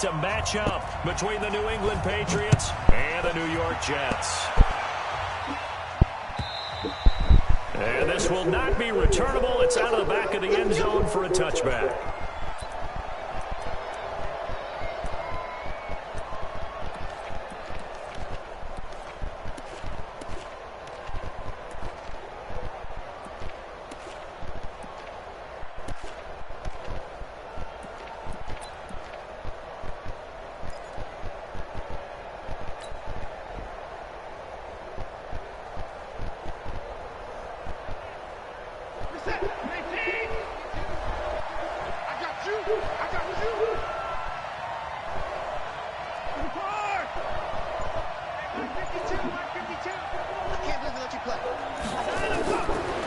to match up between the New England Patriots and the New York Jets. And this will not be returnable. It's out of the back of the end zone for a touchback.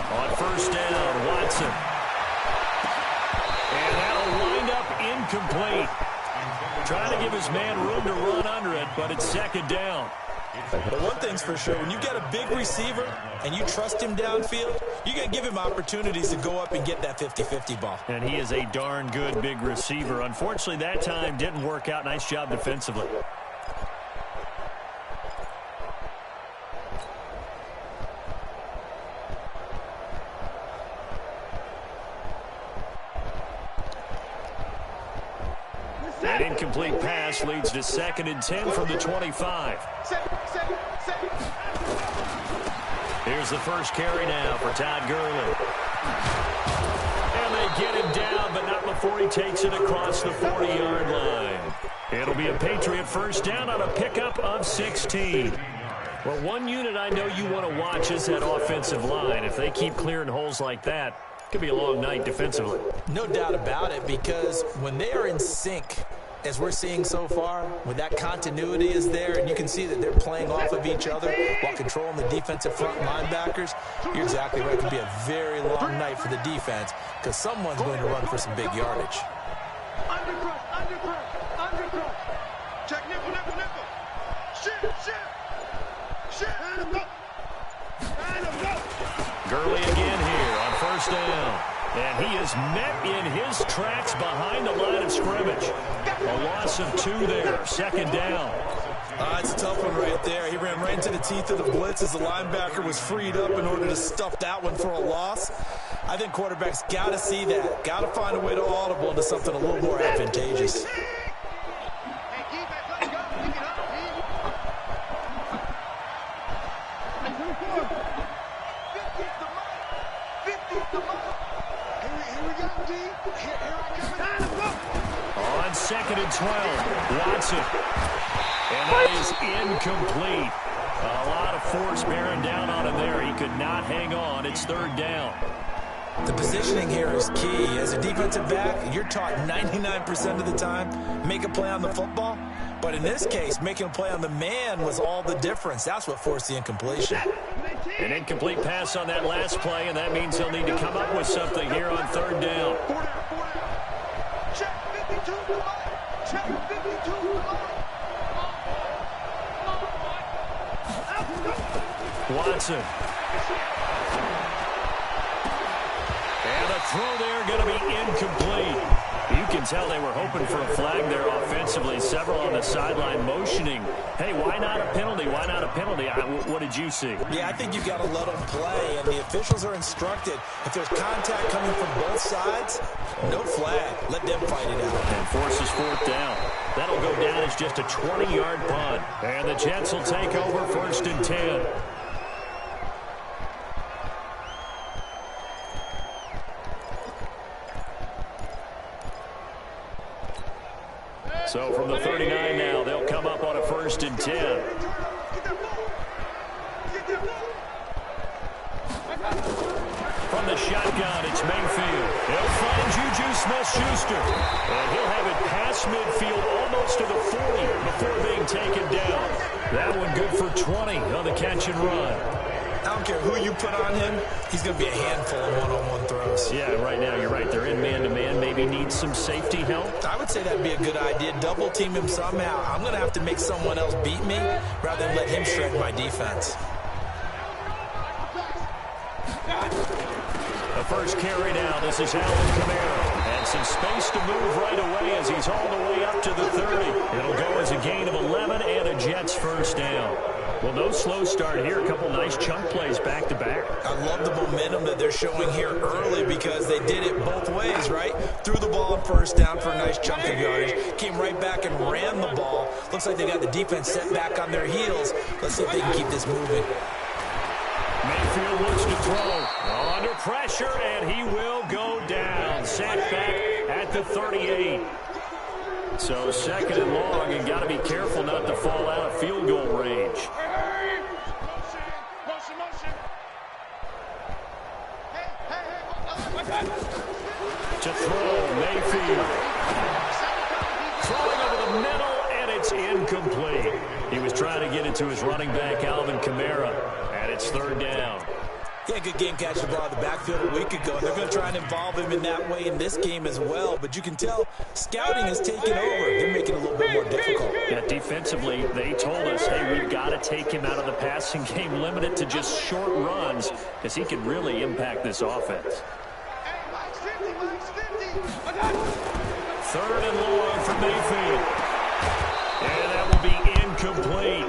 On first down, Watson. And that'll wind up incomplete. Trying to give his man room to run under it, but it's second down. But one thing's for sure, when you got a big receiver and you trust him downfield, you're going to give him opportunities to go up and get that 50-50 ball. And he is a darn good big receiver. Unfortunately, that time didn't work out. Nice job defensively. An incomplete pass leads to 2nd and 10 from the 25. Here's the first carry now for Todd Gurley. And they get him down, but not before he takes it across the 40-yard line. It'll be a Patriot first down on a pickup of 16. Well, one unit I know you want to watch is that offensive line. If they keep clearing holes like that, it could be a long night defensively. No doubt about it, because when they are in sync, as we're seeing so far, when that continuity is there and you can see that they're playing off of each other while controlling the defensive front linebackers, you're exactly right. It could be a very long night for the defense because someone's going to run for some big yardage. Undercross. Check nickel. Shit. Gurley again here on first down. And he is met in his tracks behind the line of scrimmage. A loss of 2 there, second down. It's a tough one right there. He ran right into the teeth of the blitz as the linebacker was freed up in order to stuff that one for a loss. I think quarterbacks got to see that. Got to find a way to audible into something a little more advantageous. On 2nd and 12, Watson. And that is incomplete. A lot of force bearing down on him there. He could not hang on. It's 3rd down. The positioning here is key. As a defensive back, you're taught 99% of the time, make a play on the football. But in this case, making a play on the man was all the difference. That's what forced the incompletion. An incomplete pass on that last play, and that means they'll need to come up with something here on 3rd down. Check 52 to line. Check 52 to line. Watson. And the throw there going to be incomplete. You can tell they were hoping for a flag there offensively. Several on the sideline motioning. Hey, why not a penalty? Why not a penalty? What did you see? Yeah, I think you've got to let them play, and the officials are instructed. If there's contact coming from both sides, no flag. Let them fight it out. And forces 4th down. That'll go down as just a 20-yard punt. And the Jets will take over 1st and 10. So from the 39 now, they'll come up on a 1st and 10. From the shotgun, it's Mayfield. He'll find Juju Smith-Schuster. And he'll have it past midfield almost to the 40 before being taken down. That one good for 20 on the catch and run. I don't care who you put on him, he's going to be a handful of one-on-one throws. Yeah, right now you're right. They're in man-to-man. Maybe need some safety help. I would say that'd be a good idea. Double team him somehow. I'm going to have to make someone else beat me rather than let him shred my defense. The first carry now. This is Alvin Kamara. And some space to move right away as he's all the way up to the 30. Jets first down. Well, no slow start here. A couple nice chunk plays back-to-back. I love the momentum that they're showing here early because they did it both ways, right? Threw the ball on first down for a nice chunk of yardage. Came right back and ran the ball. Looks like they got the defense set back on their heels. Let's see if they can keep this moving. Mayfield looks to throw. Under pressure, and he will go down. Sacked back at the 38. So second and long, and got to be careful not to fall out of field goal range. To throw, Mayfield. Throwing over the middle, and it's incomplete. He was trying to get it to his running back, Alvin Kamara, and it's third down. Yeah, good game catching the ball in the backfield a week ago. They're going to try and involve him in that way in this game as well. But you can tell scouting has taken over. They're making it a little bit more difficult. Yeah, defensively, they told us, hey, we've got to take him out of the passing game, limit it to just short runs, because he can really impact this offense. Third and long for Mayfield. And that will be incomplete.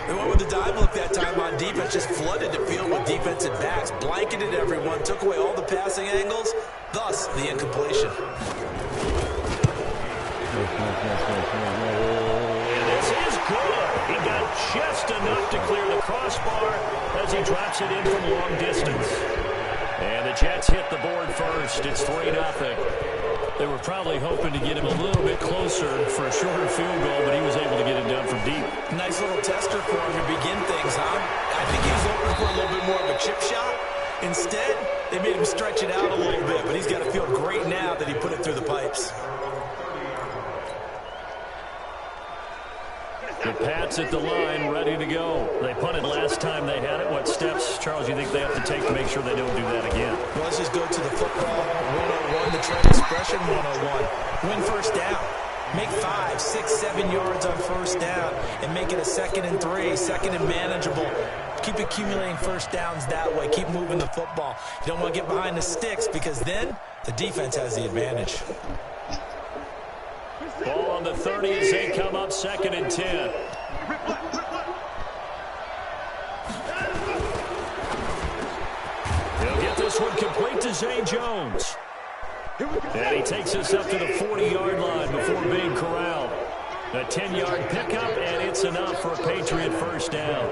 They went with the dive look that time on defense, just flooded the field with defensive backs, blanketed everyone, took away all the passing angles, thus the incompletion. And this is good. He got just enough to clear the crossbar as he drops it in from long distance. And the Jets hit the board first. It's 3-0. They were probably hoping to get him a little bit closer for a shorter field goal, but he was able to get it done from deep. Nice little tester for him to begin things, huh? I think he was hoping for a little bit more of a chip shot. Instead, they made him stretch it out a little bit, but he's got to feel great now that he put it through the pipes. The Pats at the line, ready to go. They punted last time they had it. What steps, Charles, you think they have to take to make sure they don't do that again? Well, let's just go to the football 101, the trend expression 101. Win first down. Make 5, 6, 7 yards on first down and make it a 2nd and 3, 2nd and manageable. Keep accumulating first downs that way. Keep moving the football. You don't want to get behind the sticks because then the defense has the advantage. Ball on the 30 as they come up 2nd and 10. He'll get this one complete to Zay Jones. And he takes us up to the 40-yard line before being corralled. A 10-yard pickup, and it's enough for a Patriot first down.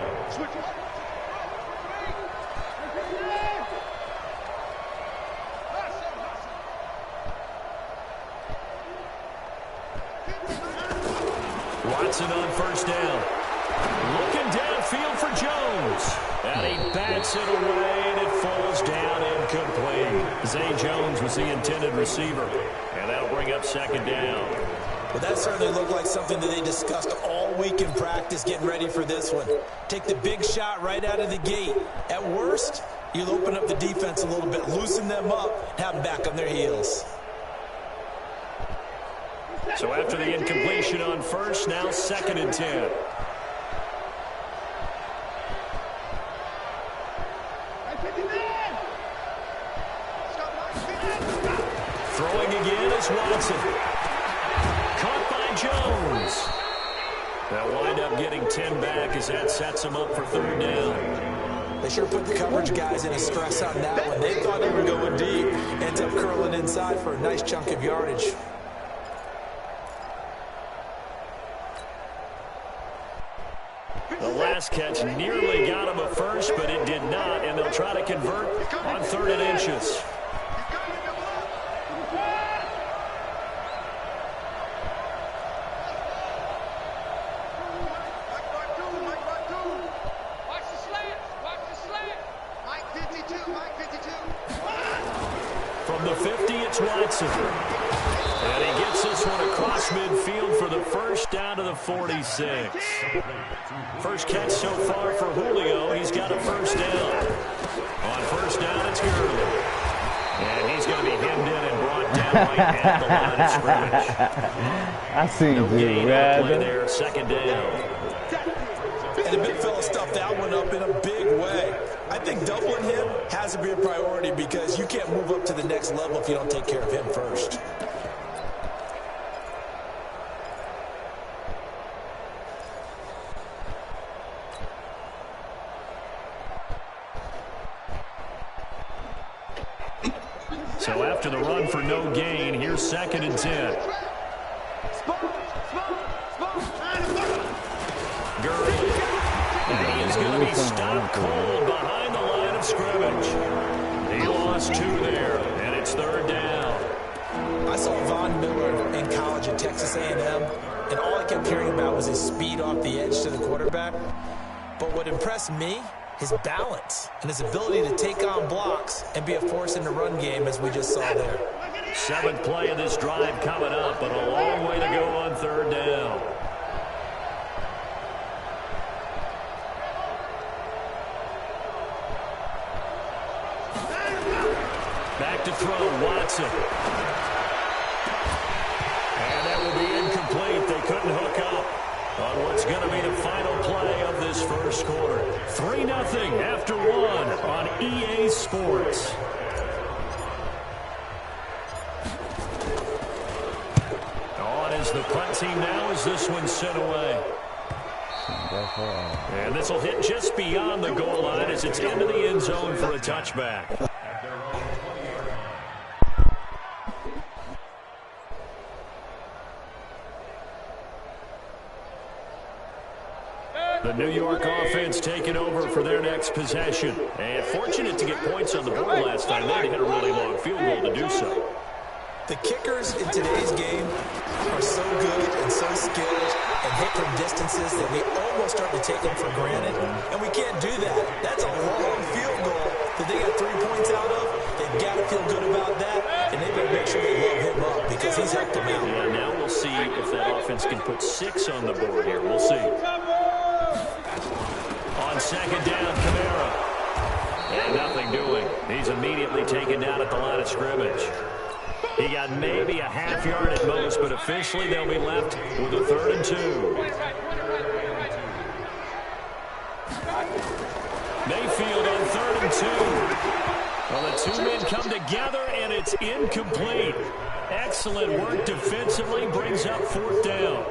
Watson on first down. Looking downfield for Jones. And he bats it away, and it falls down incomplete. Zay Jones was the intended receiver. And that'll bring up 2nd down. Well, that certainly looked like something that they discussed all week in practice getting ready for this one. Take the big shot right out of the gate. At worst, you'll open up the defense a little bit, loosen them up, and have them back on their heels. So after the incompletion on first, now 2nd and 10. Throwing again is Watson. Caught by Jones. They'll wind up getting 10 back as that sets them up for 3rd down. They sure put the coverage guys in a stress on that one. They thought they were going deep. Ends up curling inside for a nice chunk of yardage. The last catch nearly got him a first, but it did not, and they'll try to convert on 3rd and inches. From the 50, it's Watson. And he gets this one across midfield for the first down to the 46. First catch so far for Julio. He's got a first down. On first down, it's Gurley. And he's going to be hemmed in and brought down right at the line of scrimmage. I seen No you, gain on the play there, 2nd down. And the big fella stuffed that one up in a big way. I think doubling him has to be a priority because you can't move up to the next level if you don't take care of him first. So after the run for no gain, here's 2nd and 10. Gurley. And he is going to be stopped cold behind the line of scrimmage. He lost 2 there, and it's 3rd down. I saw Von Miller in college at Texas A&M, and all I kept hearing about was his speed off the edge to the quarterback. But what impressed me, his balance and his ability to take on blocks and be a force in the run game, as we just saw there. 7th play of this drive coming up, but a long way to go on 3rd down. Back to throw, Watson. And that will be incomplete. They couldn't hook up on what's going to be the final play of this first quarter. 3-0 after 1 on EA Sports. On is the punt team now as this one's sent away. And this will hit just beyond the goal line as it's into the end zone for a touchback. The New York offense taking over for their next possession. And fortunate to get points on the board last time. They hit a really long field goal to do so. The kickers in today's game are so good and so skilled and hit from distances that we almost start to take them for granted. And we can't do that. That's a long field goal that they got 3 points out of. They've got to feel good about that, and they've got to make sure they love him up because he's helped them out. Yeah, now we'll see if that offense can put 6 on the board here. We'll see. On 2nd down, Kamara. And nothing doing. He's immediately taken down at the line of scrimmage. He got maybe a half yard at most, but officially they'll be left with a 3rd and 2. Mayfield on 3rd and 2. Well, the 2 men come together, and it's incomplete. Excellent work defensively, brings up 4th down.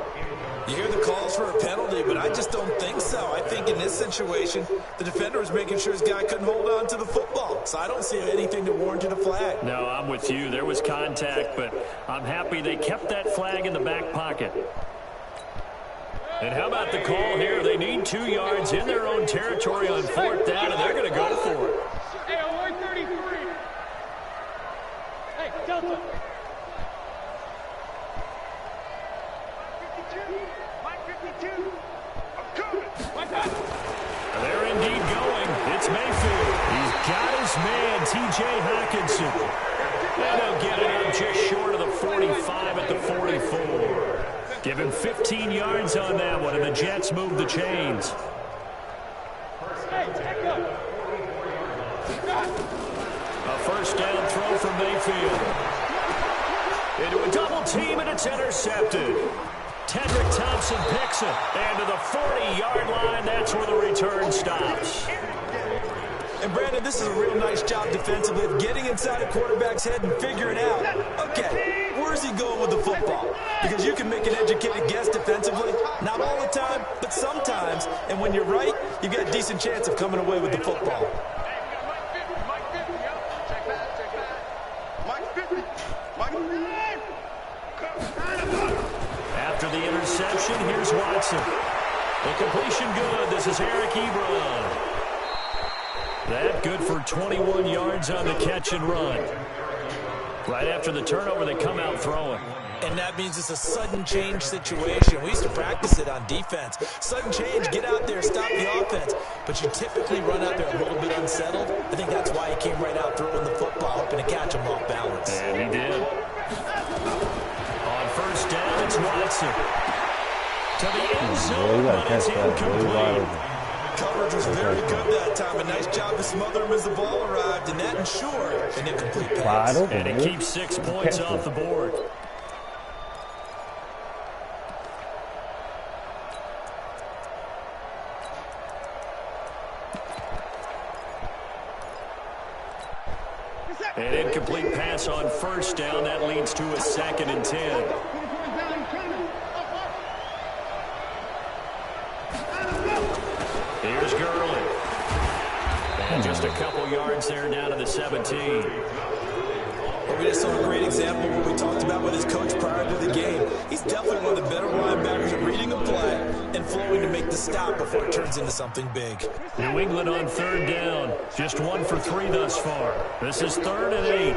You hear the calls for a penalty, but I just don't think so. I think in this situation, the defender was making sure his guy couldn't hold on to the football. So I don't see anything that warranted a flag. No, I'm with you. There was contact, but I'm happy they kept that flag in the back pocket. And how about the call here? They need 2 yards in their own territory on 4th down, and they're going to go for it. Hey, 133. Hey, Delta. They're indeed going. It's Mayfield. He's got his man, T.J. Hawkinson. And they'll get it up just short of the 45 at the 44. Give him 15 yards on that one, and the Jets move the chains. A 1st down throw from Mayfield. Into a double team, and it's intercepted. Tedrick Thompson picks it, and to the 40-yard line, that's where the return stops. And, Brandon, this is a real nice job defensively of getting inside a quarterback's head and figuring out, okay, where's he going with the football? Because you can make an educated guess defensively, not all the time, but sometimes. And when you're right, you've got a decent chance of coming away with the football. After the interception, here's Watson. The completion good. This is Eric Ebron. That good for 21 yards on the catch and run. Right after the turnover, they come out throwing. And that means it's a sudden change situation. We used to practice it on defense. Sudden change, get out there, stop the offense. But you typically run out there a little bit unsettled. I think that's why he came right out throwing the football, hoping to catch him off balance. And he did. On 1st down, it's Watson. To the end zone, but it's incomplete. Coverage was very good that time. A nice job to smother him as the ball arrived, and that ensured an incomplete pass. And it keeps 6 points off the board. An incomplete pass on 1st down. That leads to a 2nd and 10. Here's Gurley. And just a couple yards there down to the 17. we just saw a great example of what we talked about with his coach prior to the game. He's definitely one of the better linebackers at reading a play and flowing to make the stop before it turns into something big. New England on third down. Just 1 for 3 thus far. This is 3rd and 8.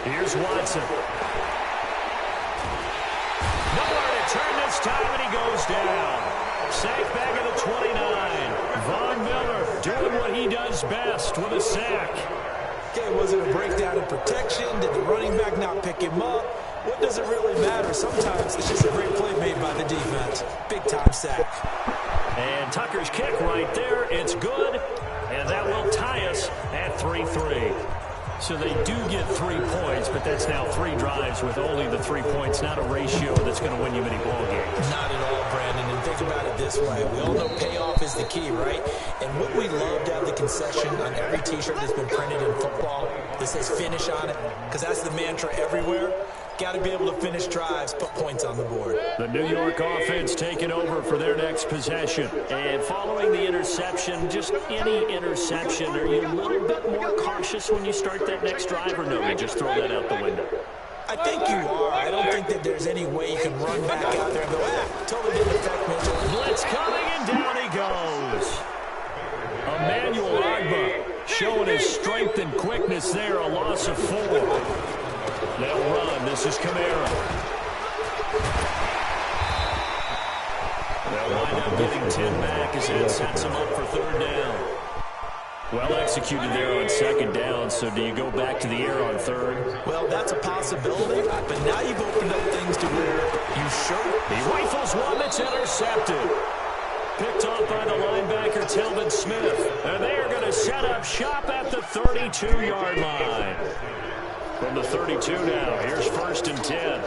Here's Watson. Nowhere to turn this time, and he goes down. Sack back at the 29. Von Miller doing what he does best with a sack. Okay, was it a breakdown in protection? Did the running back not pick him up? What does it really matter? Sometimes it's just a great play made by the defense. Big-time sack. And Tucker's kick right there. It's good, and that will tie us at 3-3. So they do get 3 points, but that's now 3 drives with only the 3 points, not a ratio that's going to win you many ball games. Not at all, Brandon. And think about it this way. We all know payoff is the key, right? And what we love to have the concession on every T-shirt that's been printed in football that says finish on it, because that's the mantra everywhere. Got to be able to finish drives, put points on the board. The New York offense taking over for their next possession. And following the interception, just any interception, are you a little bit more cautious when you start that next drive, or no, you just throw that out the window? I think you are. I don't think that there's any way you can run back out there and go, totally didn't affect me. Blitz coming, and down he goes. Emmanuel Agba showing his strength and quickness there, a loss of 4. They'll run. This is Kamara. They'll wind up getting 10 back as that sets them up for 3rd down. Well executed there on 2nd down, so do you go back to the air on 3rd? Well, that's a possibility, but now you've opened up things to where you should. He rifles one that's intercepted. Picked off by the linebacker, Telvin Smith. And they're going to set up shop at the 32-yard line. From the 32 now, here's 1st and 10.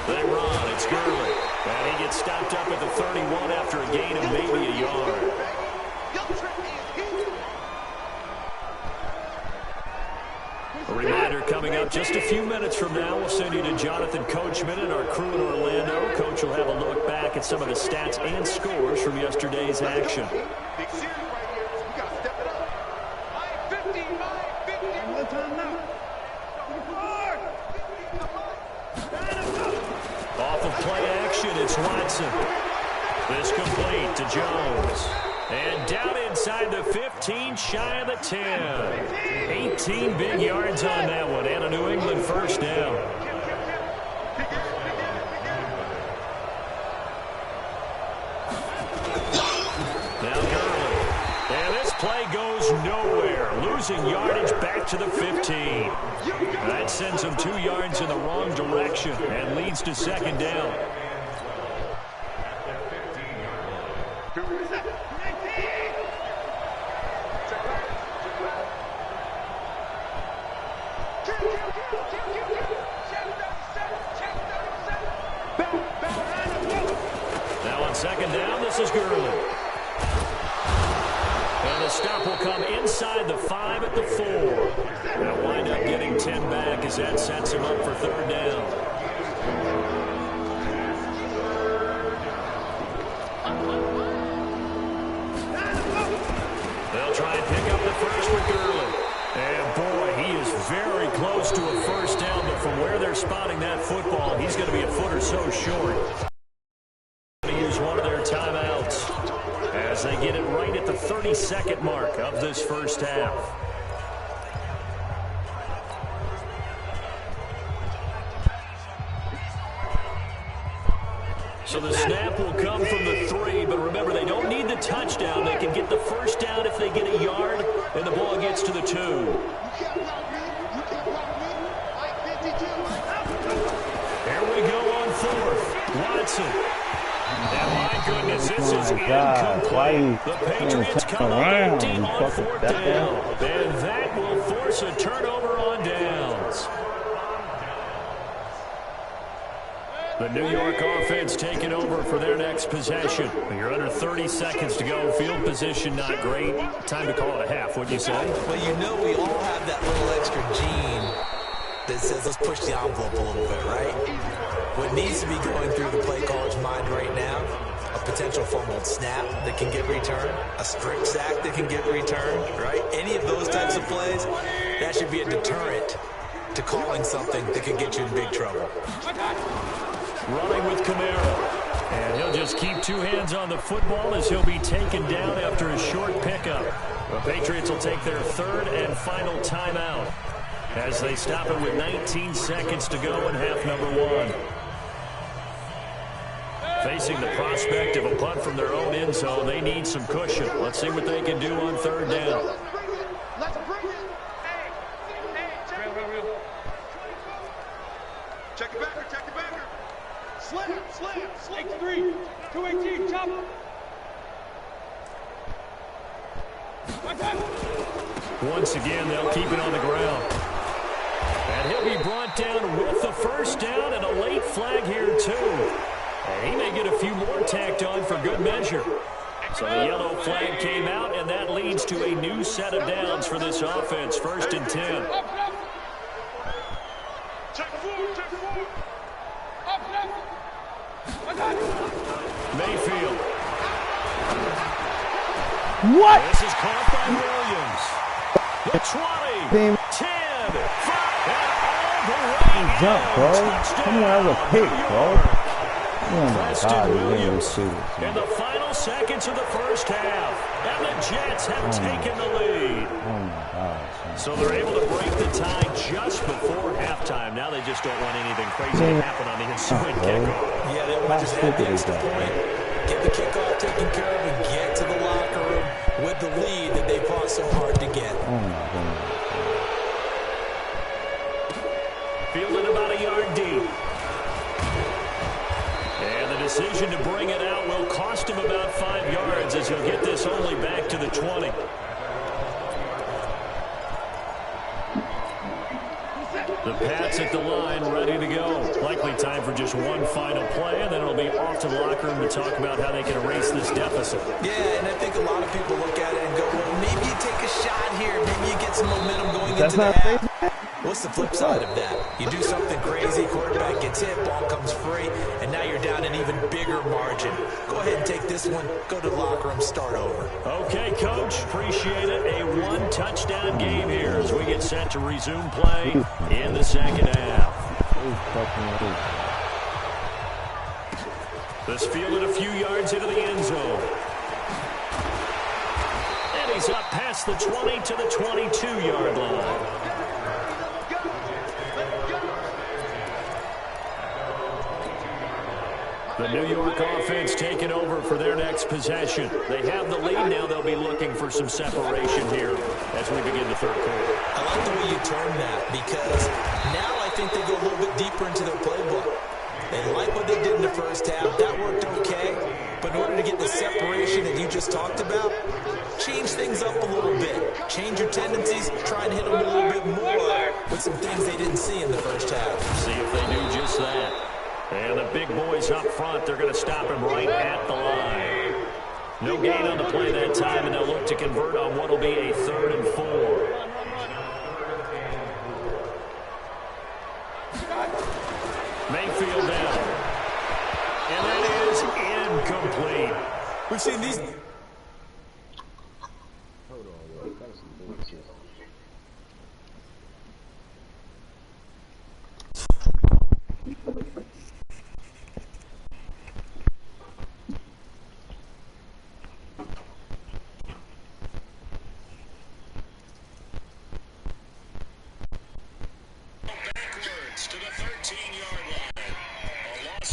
They run, it's Gurley. And he gets stopped up at the 31 after a gain of maybe a yard. A reminder coming up just a few minutes from now. We'll send you to Jonathan Coachman and our crew in Orlando. Coach will have a look back at some of the stats and scores from yesterday's action. Off of play action, it's Watson. This complete to Jones. And down inside the 15, shy of the 10. 18 big yards on that one, and a New England 1st down. Now Gurley. And this play goes nowhere. Losing yardage back to the 15. That sends him 2 yards in the wrong direction and leads to 2nd down. Now on 2nd down, this is Gurley. And the stop will come inside the 5 at the 4. They'll wind up getting 10 back as that sets him up for 3rd down. They'll try and pick up the 1st with Gurley. And boy, he is very close to a 1st down, but from where they're spotting that football, he's going to be a foot or so short. Use one of their timeouts as they get it right at the 32nd mark of this 1st half. So the snap will come from the 3, but remember, they don't need the touchdown. They can get the 1st down if they get a yard, and the ball gets to the 2. Here we go on 4th. Watson. And my goodness, this is incomplete. The Patriots come up empty on 4th down. And that will force a turnover on downs. The New York offense taking over for their next possession. You're under 30 seconds to go. Field position not great. Time to call it a half, wouldn't you say? Well, you know we all have that little extra gene that says let's push the envelope a little bit, right? What needs to be going through the play caller's mind right now, a potential fumbled snap that can get returned, a strip sack that can get returned, right? Any of those types of plays, that should be a deterrent to calling something that could get you in big trouble. Running with Kamara. And he'll just keep two hands on the football as he'll be taken down after a short pickup. The Patriots will take their third and final timeout as they stop it with 19 seconds to go in half number one. Facing the prospect of a punt from their own end zone, they need some cushion. Let's see what they can do on third down. Let's bring it. Check it backer, check it backer. Slam. X3, 218, chop. Once again, they'll keep it on the ground. And he'll be brought down with the first down and a late flag here, too. And he may get a few more tacked on for good measure. So the yellow flag came out, and that leads to a new set of downs for this offense. First and 10. Mayfield. What? This is caught by Williams. The 20, 10, 5, and all the way in. Jump, bro. Come on, that was a pick, bro. Oh my Preston God, Williams you in the final seconds of the first half. And the Jets have taken the lead. Oh my gosh. So they're able to break the tie just before halftime. Now they just don't want anything crazy to happen on the ensuing kickoff. Yeah, they want to just add the extra point, get the kickoff taken care of, and get to the locker room with the lead that they fought so hard to get. Oh my goodness. Fielded about a yard deep. And the decision to bring it out will cost him about 5 yards as he'll get this only back to the 20. The Pats at the line, ready to go. Likely time for just one final play, and then it'll be off to the locker room to talk about how they can erase this deficit. Yeah, and I think a lot of people look at it and go, well, maybe you take a shot here. Maybe you get some momentum going into the half. What's the flip side of that? You do something crazy, quarterback gets hit, ball comes free, and now you're down an even bigger margin. Go ahead and take this one, go to the locker room, start over. Okay, Coach, appreciate it. A one-touchdown game here as we get set to resume play in the second half. This fielded a few yards into the end zone. And he's up past the 20 to the 22-yard line. The New York offense taking over for their next possession. They have the lead now. They'll be looking for some separation here as we begin the third quarter. I like the way you term that because now I think they go a little bit deeper into their playbook. They like what they did in the first half. That worked okay. But in order to get the separation that you just talked about, change things up a little bit. Change your tendencies. Try and hit them a little bit more with some things they didn't see in the first half. See if they do just that. And the big boys up front, they're going to stop him right at the line. No gain on the play that time, and they'll look to convert on what will be a 3rd and 4. Mayfield down. And that is incomplete. We've seen these... To the 13-yard line. A loss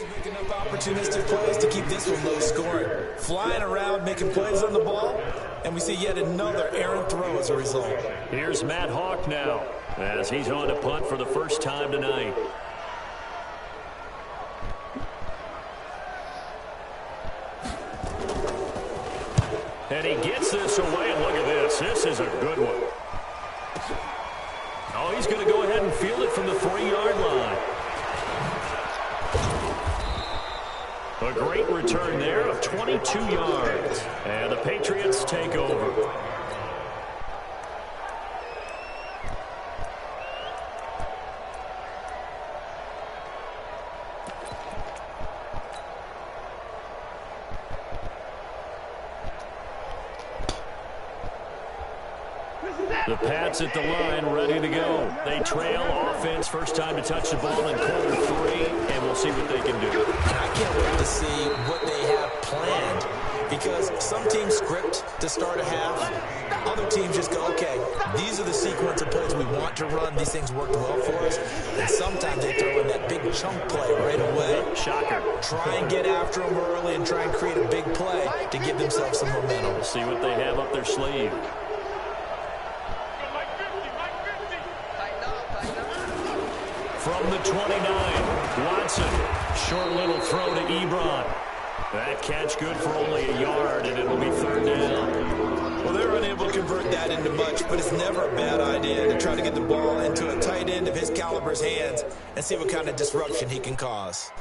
Make enough opportunistic plays to keep this one low scoring. Flying around, making plays on the ball, and we see yet another errant throw as a result. Here's Matt Hawk now, as he's on to punt for the first time tonight. And he gets this away, and look at this. This is a good one. Oh, he's going to go ahead and field it from the 3-yard line. A great return there of 22 yards. And the Patriots take over. The Pats at the line, ready to go. They trail offense, first time to touch the ball in quarter 3, and we'll see what they can do. I can't wait to see what they have planned, because some teams script to start a half. Other teams just go, okay, these are the sequence of plays we want to run. These things worked well for us. And sometimes they throw in that big chunk play right away. Shocker. Try and get after them early and try and create a big play to give themselves some momentum. We'll see what they have up their sleeve. From the 29, Watson. Short little throw to Ebron. That catch good for only a yard, and it'll be 3rd down. Well, they're unable to convert that into much, but it's never a bad idea to try to get the ball into a tight end of his caliber's hands and see what kind of disruption he can cause.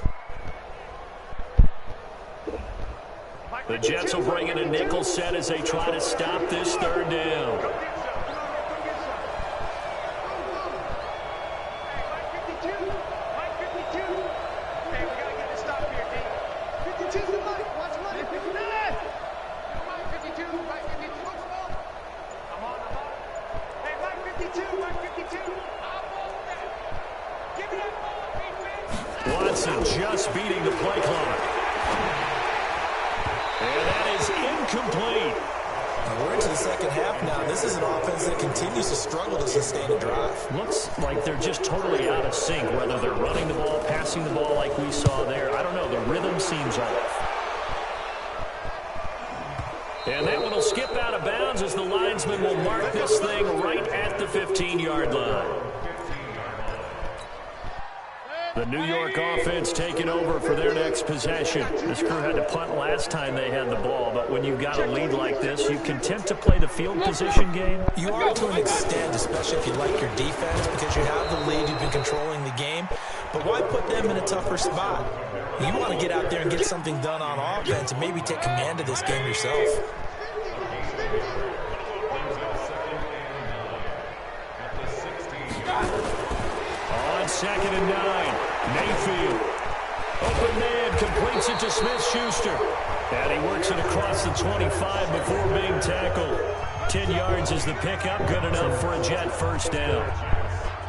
The Jets will bring in a nickel set as they try to stop this 3rd down. Watson just beating the play clock. And that is incomplete. Now we're into the second half now. This is an offense that continues to struggle to sustain a drive. Looks like they're just totally out of sync, whether they're running the ball, passing the ball like we saw there. I don't know. The rhythm seems off. And that one will skip out of bounds as the linesman will mark this thing right at the 15-yard line. The New York offense taking over for their next possession. This crew had to punt last time they had the ball, but when you've got a lead like this, you content to play the field position game? You are to an extent, especially if you like your defense, because you have the lead, you've been controlling the game. But why put them in a tougher spot? You want to get out there and get something done on offense and maybe take command of this game yourself. On 2nd and 9, Mayfield. Open man, completes it to Smith-Schuster. And he works it across the 25 before being tackled. 10 yards is the pickup, good enough for a Jet 1st down.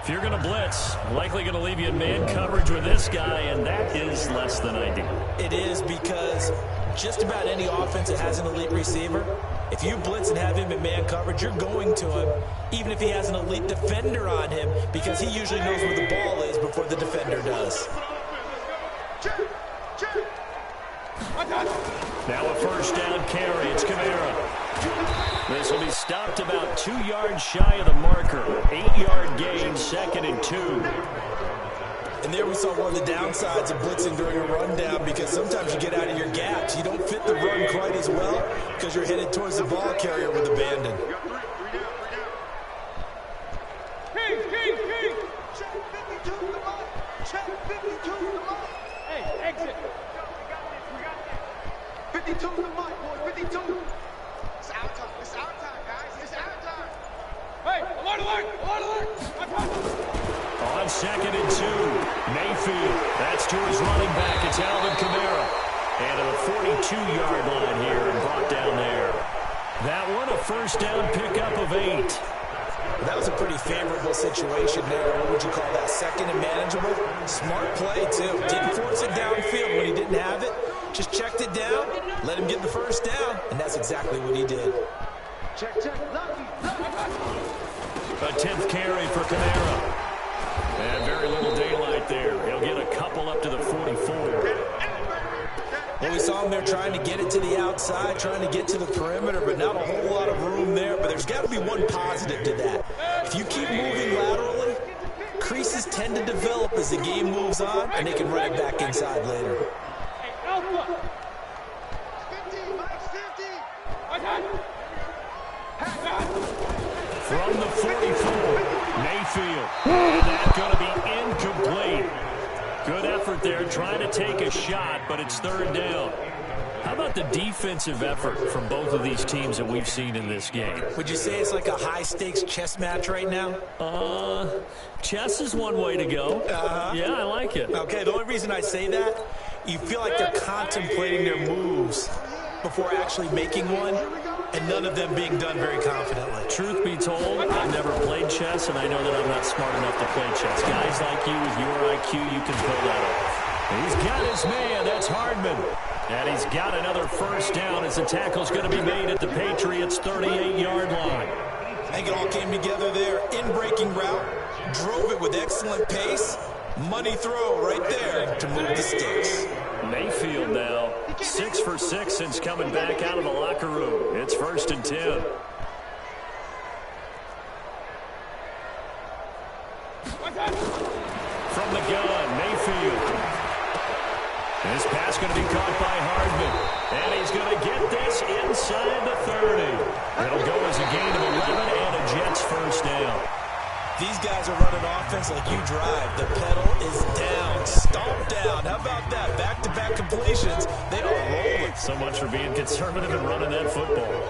If you're going to blitz, likely going to leave you in man coverage with this guy, and that is less than ideal. It is, because just about any offense that has an elite receiver, if you blitz and have him in man coverage, you're going to him, even if he has an elite defender on him, because he usually knows where the ball is before the defender does. Now a 1st down carry. It's Kamara. This will be stopped about 2 yards shy of the marker. 8-yard gain, 2nd and 2. And there we saw one of the downsides of blitzing during a rundown, because sometimes you get out of your gaps. You don't fit the run quite as well because you're headed towards the ball carrier with abandon. King. Check 52 to the line. Check 52 to the line. Hey, exit. We got this. 52 to the line, boy. 52. It's our time. It's our time, guys. It's our time. Hey, alert. On 2nd and 2, Mayfield. That's to his running back. It's Alvin Kamara. And to the 42-yard line here and brought down there. That one a 1st down pickup of 8. That was a pretty favorable situation there. What would you call that? 2nd and manageable? Smart play, too. Didn't force it downfield when he didn't have it. Just checked it down, let him get the 1st down, and that's exactly what he did. Check. Lucky. A 10th carry for Kamara. And very little daylight there. He'll get a couple up to the 44. Well, we saw him there trying to get it to the outside, trying to get to the perimeter, but not a whole lot of room there. But there's got to be one positive to that. If you keep moving laterally, creases tend to develop as the game moves on, and they can run it back inside later. Hey, Alpha! 50, Mike, 50. From the 44, Mayfield. And that's going to be incomplete. Good effort there, trying to take a shot, but it's third down. How about the defensive effort from both of these teams that we've seen in this game? Would you say it's like a high-stakes chess match right now? Chess is one way to go. Yeah, I like it. Okay, the only reason I say that, you feel like they're contemplating their moves before actually making one, and none of them being done very confidently. Truth be told, I've never played chess, and I know that I'm not smart enough to play chess. Guys like you with your IQ, you can pull that off. He's got his man. That's Hardman. And he's got another first down as the tackle's going to be made at the Patriots' 38-yard line. I think it all came together there. In-breaking route, drove it with excellent pace. Money throw right there to move the sticks. Mayfield now 6 for 6 since coming back out of the locker room. It's 1st and 10. From the gun, Mayfield. This pass going to be caught by Hardman. And he's going to get this inside the 30. It'll go as a gain of 11 and a Jets first down. These guys are running offense like you drive. The pedal is down, stomp down. How about that? Back-to-back completions. They are rolling. So much for being conservative and running that football.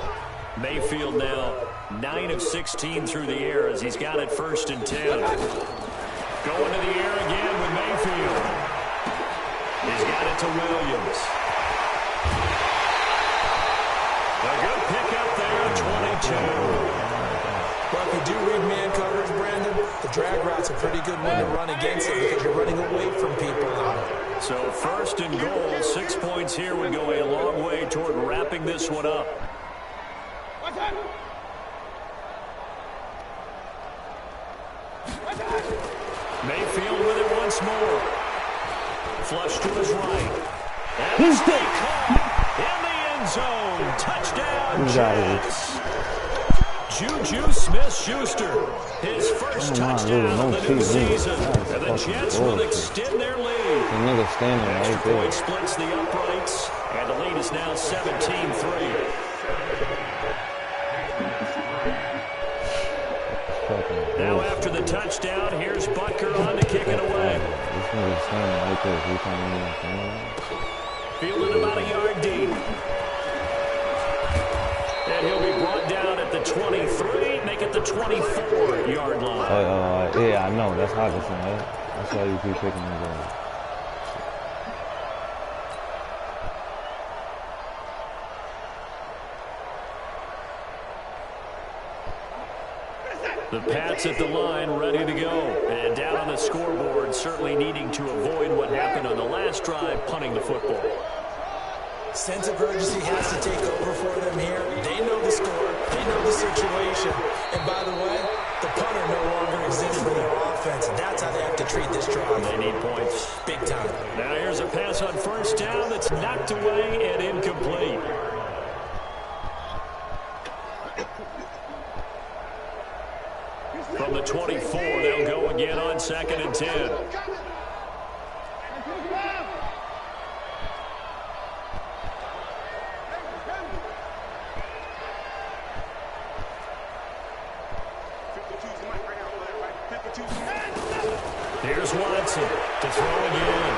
Mayfield now 9 of 16 through the air as he's got it 1st and 10. Going to the air again with Mayfield. He's got it to Williams. A good pickup there, 22. Well, if you do read man coverage, Brandon, the drag route's a pretty good one to run against it because you're running away from people on it. So 1st and goal, 6 points here would go a long way toward wrapping this one up. Mayfield with it once more. Flush to his right. And stay caught in the end zone. Touchdown, Jets. Juju Smith-Schuster, his first touchdown of the new season. And the Jets will extend their lead. Extra point splits the uprights, and the lead is now 17-3. Now after the touchdown, here's Butker on to kick it away. Fielded about a yard deep. And he'll be brought down at the 23, make it the 24-yard line. Yeah, I know. That's Hawkinson, right? That's why you keep picking him up. The Pats at the line, ready to go. And down on the scoreboard, certainly needing to avoid what happened on the last drive, punting the football. Sense of urgency has to take over for them here. They know the score. They know the situation. And by the way, the punter no longer exists for their offense. And that's how they have to treat this drive. They need points. Big time. Now here's a pass on 1st down that's knocked away and incomplete. From the 24, they'll go again on 2nd and 10. Here's Watson to throw again.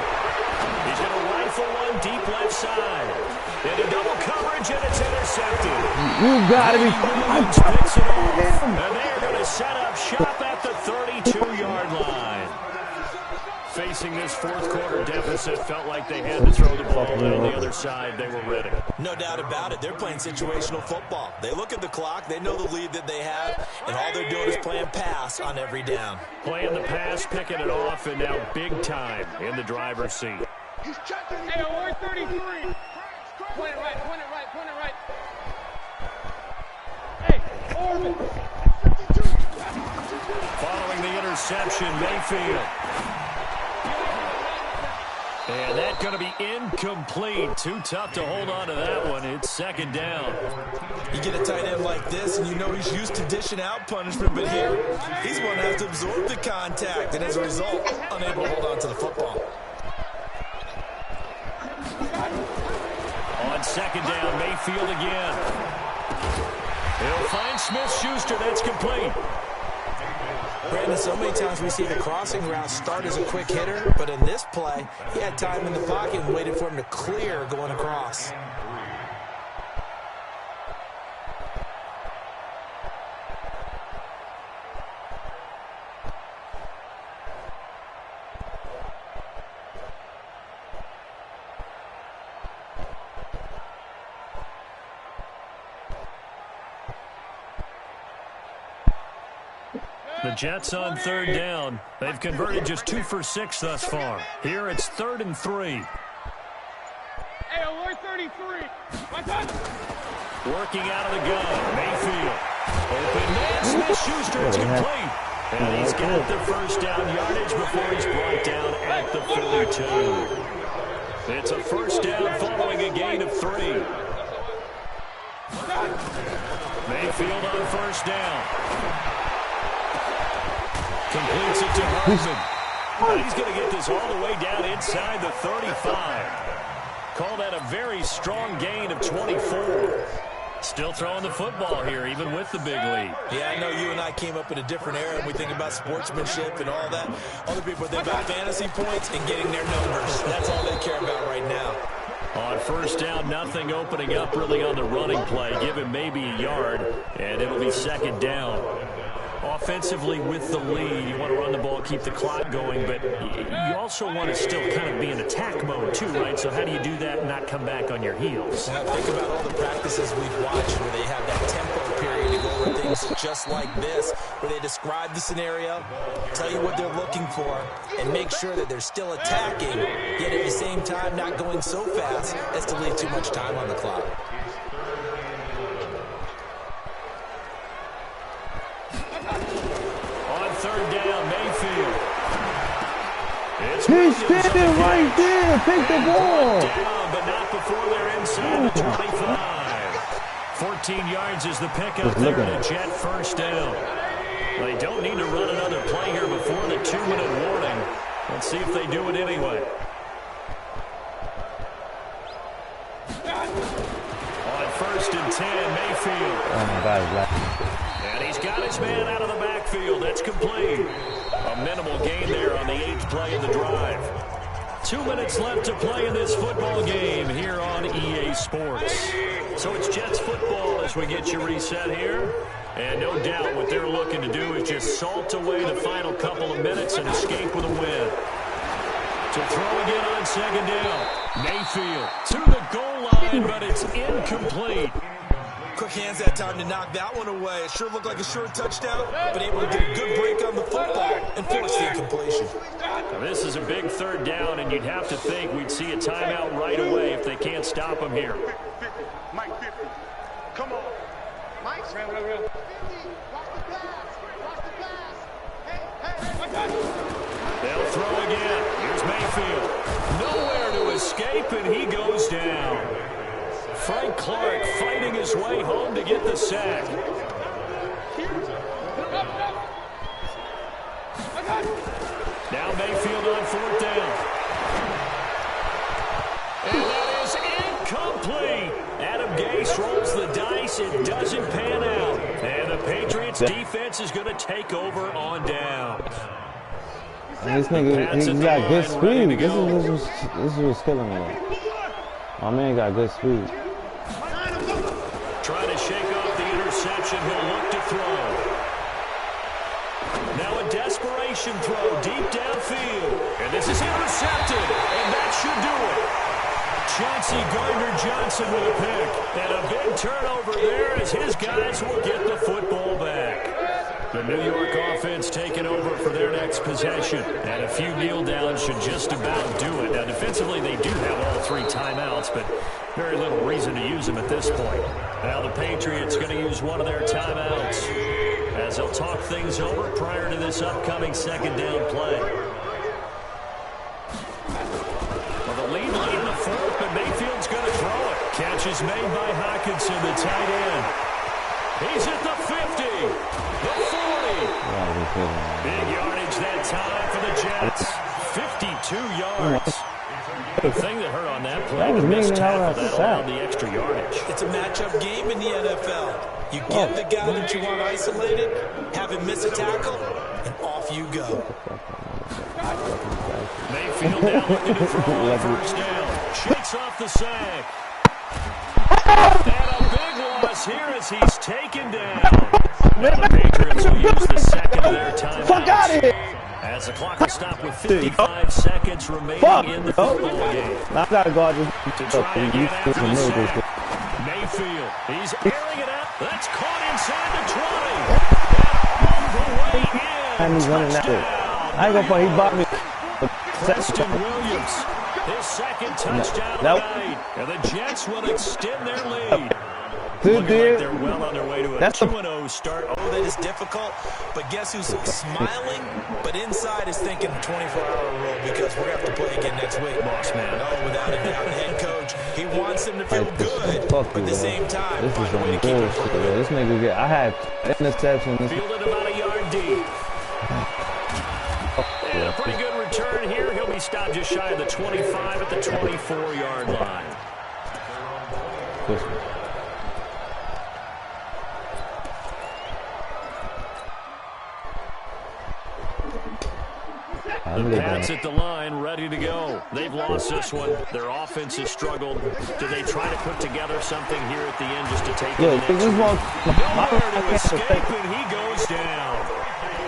He's going to rifle one deep left side. Into double coverage, and it's intercepted. You gotta be. Williams picks it off, and they're going to set up shop at the 32-yard line. Facing this 4th quarter deficit, felt like they had to throw the ball, and on the other side, they were ready. No doubt about it. They're playing situational football. They look at the clock. They know the lead that they have, and all they're doing is playing pass on every down. Playing the pass, picking it off, and now big time in the driver's seat. Hey, we're 33. Point it right, point it right, point it right. Hey, Orban. Following the interception, Mayfield. And that's going to be incomplete. Too tough to hold on to that one. It's second down. You get a tight end like this, and you know he's used to dishing out punishment, but here, he's going to have to absorb the contact, and as a result, unable to hold on to the football. On second down, Mayfield again. He'll find Smith-Schuster. That's complete. Brandon, so many times we see the crossing route start as a quick hitter, but in this play, he had time in the pocket and waited for him to clear going across. The Jets on third down. They've converted just 2 for 6 thus far. Here it's 3rd and 3. Hey, we're 33. What's up? Working out of the gun. Mayfield. Open man. Smith-Schuster. It's complete. And he's got the first down yardage before he's brought down at the 42. It's a first down following a gain of 3. Mayfield on first down. Completes it to Hardman. He's going to get this all the way down inside the 35. Call that a very strong gain of 24. Still throwing the football here, even with the big lead. Yeah, I know you and I came up in a different era, and we think about sportsmanship and all that. Other people think about fantasy points and getting their numbers. That's all they care about right now. On first down, nothing opening up really on the running play. Give him maybe a yard, and it'll be second down. Offensively with the lead, you want to run the ball, keep the clock going, but you also want to still kind of be in attack mode too, right? So how do you do that and not come back on your heels? Now think about all the practices we've watched where they have that tempo period to go over things just like this, where they describe the scenario, tell you what they're looking for, and make sure that they're still attacking, yet at the same time not going so fast as to leave too much time on the clock. Third down, Mayfield. He's standing right there. Take the ball. Down, but not before they're inside the 25. 14 yards is the pickup there and a Jet first down. They don't need to run another play here before the 2-minute warning. Let's see if they do it anyway. On first and 10, Mayfield. Oh my God, he's laughing. And he's got his man out of the backfield. That's complete. A minimal gain there on the 8th play of the drive. 2 minutes left to play in this football game here on EA Sports. So it's Jets football as we get you reset here. And no doubt what they're looking to do is just salt away the final couple of minutes and escape with a win. To throw again on second down. Mayfield to the goal line, but it's incomplete. Quick hands that time to knock that one away. It sure looked like a short touchdown, but able to get a good break on the football and force the incompletion. Now this is a big third down, and you'd have to think we'd see a timeout right away if they can't stop him here. 50, Mike 50. Come on. Mike, Real. 50. Watch the pass. Watch the pass. Hey. They'll throw again. Here's Mayfield. Nowhere to escape, and he goes down. Frank Clark fighting his way home to get the sack. Now Mayfield on fourth down. And that is incomplete. Adam Gase rolls the dice. It doesn't pan out. And the Patriots defense is going to take over on downs. This nigga, he got good speed. This is what's killing me. My man got good speed. Trying to shake off the interception. He'll look to throw. Now a desperation throw deep downfield. And this is intercepted. And that should do it. Chauncey Gardner-Johnson with a pick. And a big turnover there as his guys will get the football back. The New York offense taking over for their next possession. And a few kneel downs should just about do it. Now, defensively, they do have all 3 timeouts, but very little reason to use them at this point. Now, the Patriots going to use one of their timeouts as they'll talk things over prior to this upcoming second down play. is made by Hawkinson, the tight end. He's at the 50, the 40. Big yardage that time for the Jets. 52 yards. The thing that hurt on that play, the missed tackle, that allowed the extra yardage. It's a matchup game in the NFL. You get the guy that you want isolated, have him miss a tackle, and off you go. Mayfield now looking to throw on first down. Shakes off the sack. And a big loss here as he's taken down. Now the Patriots will use the second of their timeouts. Fuck out of here! As the clock will stop with 55 seconds remaining in the football game. I gotta go out To try and get after the sack. Mayfield, he's airing it out. That's caught inside the 20. And all the way in. He's running that way. I ain't gonna play. He bought me. Preston Williams, his second touchdown of the night. And the Jets will extend their lead. Looking like they're well on their way to a 2-0 start. Oh, that is difficult, but guess who's smiling, but inside is thinking 24-hour rule because we're going to have to play again next week. Boss man. Oh, without a doubt. The head coach, he wants them to feel good, but at the same time, this is find a way to some keep it bullshit. moving. This nigga get. I had interception. Fielded about a yard deep. And a pretty good return here. He'll be stopped just shy of the 25 at the 24-yard line. The Pats at the line, ready to go. They've lost this one. Their offense has struggled. Do they try to put together something here at the end just to take it? Nowhere to escape, and he goes down.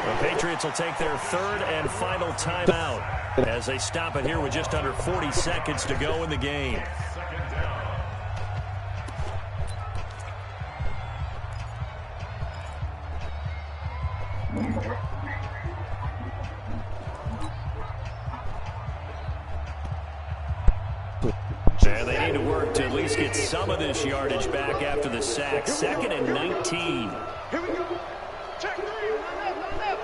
The Patriots will take their third and final timeout as they stop it here with just under 40 seconds to go in the game. And they need to work to at least get some of this yardage back after the sack. 2nd and 19. Here we go. Check 3. Line up.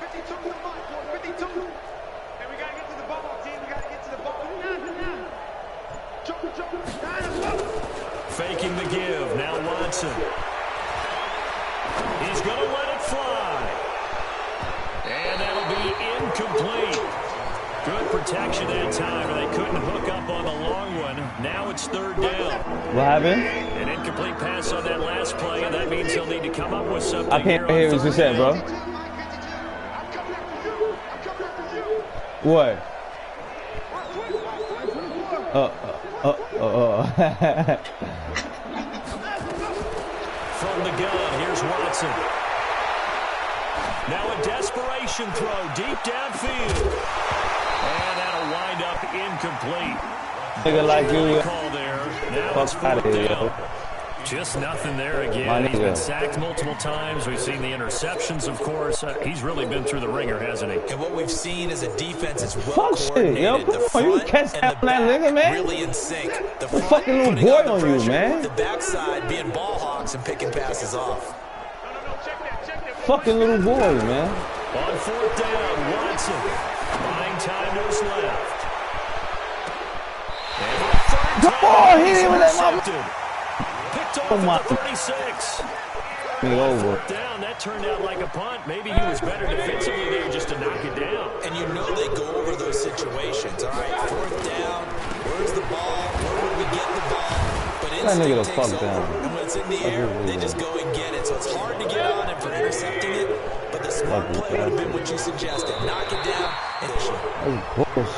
52 to the mic, boy. 52. And we got to get to the ball, team. We got to get to the ball. Jump. Faking the give. Now Watson. He's going to let it fly. And that'll be incomplete. Good protection that time, and they couldn't hook up on the long one. Now it's 3rd down. What happened? An incomplete pass on that last play, and that means he'll need to come up with something. I can't hear what you said, bro. What? From the gun, here's Watson. Now a desperation throw deep downfield. And that'll wind up incomplete. Nigga like you. Call there. Now it's 4th down. Just nothing there again. He's been sacked multiple times. We've seen the interceptions, of course. He's really been through the ringer, hasn't he? And what we've seen is a defense that's well coordinated. Yo, the front you catch and that the back nigga, man? really in sync. The front fucking little putting boy the on pressure, you, man. The backside being ball hawks and picking passes off. Fucking little boy, man. On 4th down, Watson. Buying time to his left. And on 3rd down, Oh, he didn't even let my... picked off at the 36. Over. Down, that turned out like a punt. Maybe he was better defensively there just to knock it down. And you know they go over those situations. All right, 4th down. Where's the ball? Where would we get the ball? But instinct takes over. And when it's in the air, they just go and get it. So it's hard to get on him for intercepting it. But the smart play would have been what you suggested. Knock it down and shoot. That's bullshit.